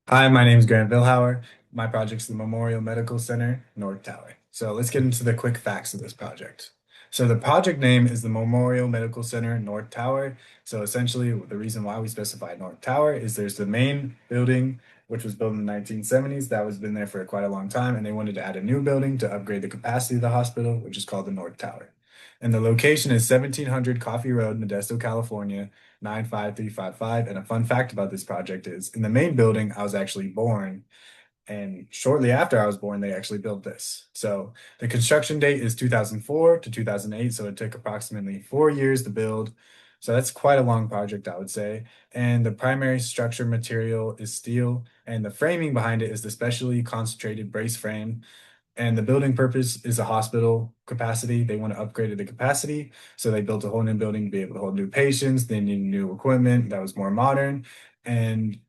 Hi, my name is Grant Vilhauer. My project's the Memorial Medical Center, North Tower. So let's get into the quick facts of this project. So the project name is the Memorial Medical Center, North Tower. So essentially, the reason why we specified North Tower is there's the main building, which was built in the 1970s. That was been there for quite a long time, and they wanted to add a new building to upgrade the capacity of the hospital, which is called the North Tower. And the location is 1700 Coffee Road, Modesto, California, 95355. And a fun fact about this project is in the main building, I was actually born. And shortly after I was born, they actually built this. So the construction date is 2004 to 2008. So it took approximately 4 years to build. So that's quite a long project, I would say. And the primary structure material is steel, and the framing behind it is the specially concentrated brace frame, and the building purpose is a hospital capacity. They want to upgrade the capacity. So they built a whole new building to be able to hold new patients. They need new equipment that was more modern. And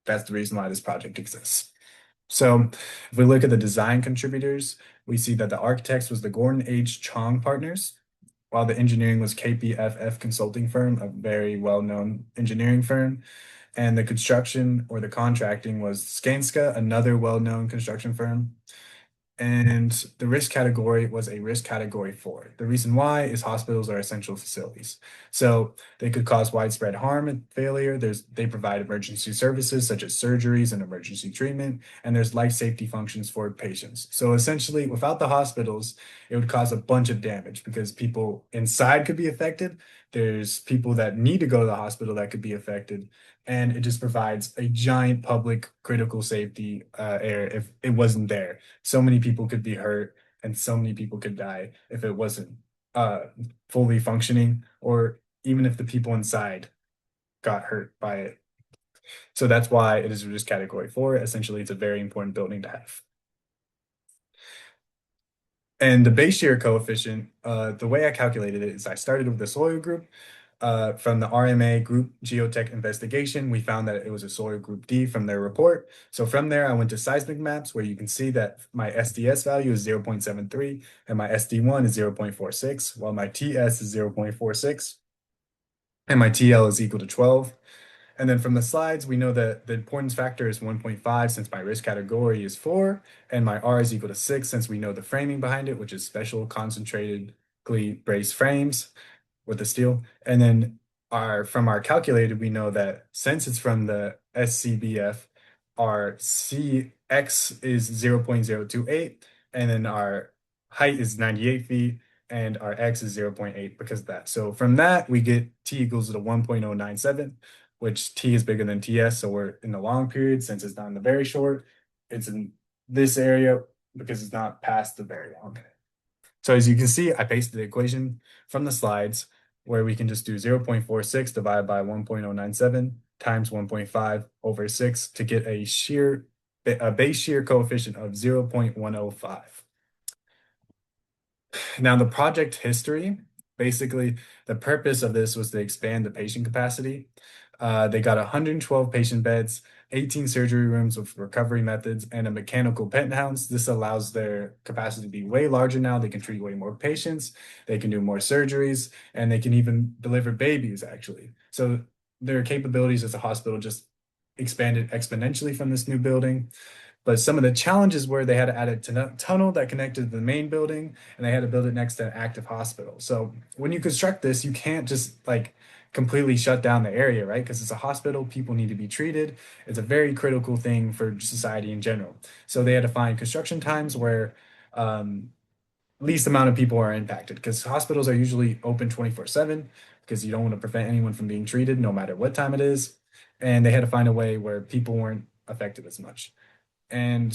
that's the reason why this project exists. So if we look at the design contributors, we see that the architects was the Gordon H. Chong Partners, while the engineering was KPFF Consulting Firm, a very well-known engineering firm. And the construction or the contracting was Skanska, another well-known construction firm, and the risk category was a risk category 4. The reason why is hospitals are essential facilities. So they could cause widespread harm and failure. They provide emergency services such as surgeries and emergency treatment, and there's life safety functions for patients. So essentially, without the hospitals, it would cause a bunch of damage because people inside could be affected. There's people that need to go to the hospital that could be affected, and it just provides a giant public critical safety error if it wasn't there. So many people could be hurt and so many people could die if it wasn't uh, fully functioning, or even if the people inside got hurt by it. So that's why it is just category 4. Essentially, it's a very important building to have. And the base shear coefficient, the way I calculated it is I started with the soil group. From the RMA Group Geotech Investigation, we found that it was a soil group D from their report. So from there, I went to seismic maps where you can see that my SDS value is 0.73 and my SD1 is 0.46, while my TS is 0.46 and my TL is equal to 12. And then from the slides, we know that the importance factor is 1.5 since my risk category is 4, and my R is equal to 6 since we know the framing behind it, which is special concentratedly braced frames with the steel. And then our calculated, we know that since it's from the SCBF, our CX is 0.028, and then our height is 98 feet, and our X is 0.8 because of that. So from that, we get T equals to 1.097, which T is bigger than TS. So we're in the long period since it's not in the very short. It's in this area because it's not past the very long. So as you can see, I pasted the equation from the slides where we can just do 0.46 divided by 1.097 times 1.5 over 6 to get a base shear coefficient of 0.105. Now, the project history, basically, the purpose of this was to expand the patient capacity. They got 112 patient beds, 18 surgery rooms with recovery methods, and a mechanical penthouse. This allows their capacity to be way larger now. They can treat way more patients, they can do more surgeries, and they can even deliver babies, actually. So their capabilities as a hospital just expanded exponentially from this new building. But some of the challenges were they had to add a tunnel that connected to the main building, and they had to build it next to an active hospital. So when you construct this, you can't just like completely shut down the area, right? Because it's a hospital, people need to be treated. It's a very critical thing for society in general. So they had to find construction times where um, least amount of people are impacted because hospitals are usually open 24/7 because you don't want to prevent anyone from being treated no matter what time it is. And they had to find a way where people weren't affected as much. And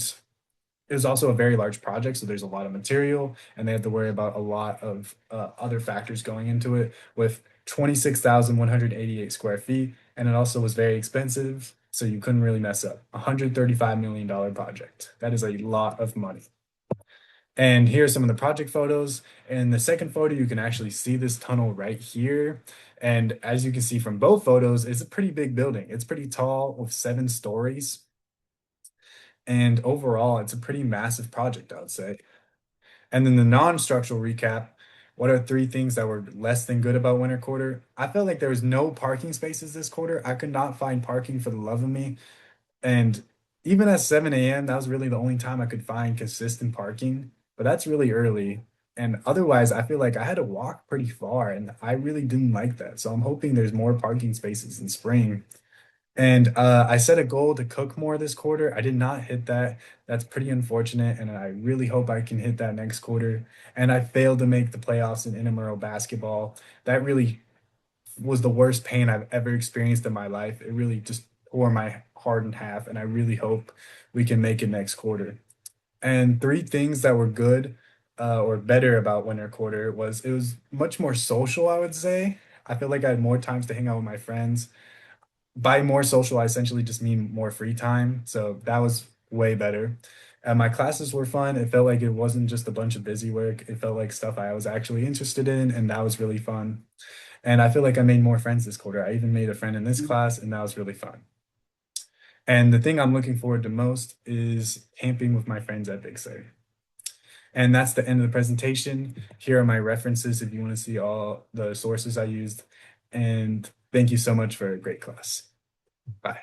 it was also a very large project, so there's a lot of material, and they had to worry about a lot of other factors going into it with 26,188 square feet, and it also was very expensive, so you couldn't really mess up. $135 million project. That is a lot of money. And here's some of the project photos. In the second photo, you can actually see this tunnel right here. And as you can see from both photos, it's a pretty big building. It's pretty tall with 7 stories. And overall, it's a pretty massive project, I would say. And then the non-structural recap, what are 3 things that were less than good about winter quarter? I felt like there was no parking spaces this quarter. I could not find parking for the love of me. And even at 7 a.m., that was really the only time I could find consistent parking, but that's really early. And otherwise, I feel like I had to walk pretty far, and I really didn't like that. So I'm hoping there's more parking spaces in spring. And I set a goal to cook more this quarter. I did not hit that. That's pretty unfortunate, and I really hope I can hit that next quarter. And I failed to make the playoffs in intramural basketball. That really was the worst pain I've ever experienced in my life. It really just tore my heart in half, and I really hope we can make it next quarter. And three things that were good or better about winter quarter was it was much more social, I would say. I feel like I had more times to hang out with my friends. By more social, I essentially just mean more free time. So that was way better. And my classes were fun. It felt like it wasn't just a bunch of busy work. It felt like stuff I was actually interested in, and that was really fun. And I feel like I made more friends this quarter. I even made a friend in this class, and that was really fun. And the thing I'm looking forward to most is camping with my friends at Big Sur. And that's the end of the presentation. Here are my references if you want to see all the sources I used. And thank you so much for a great class. Bye.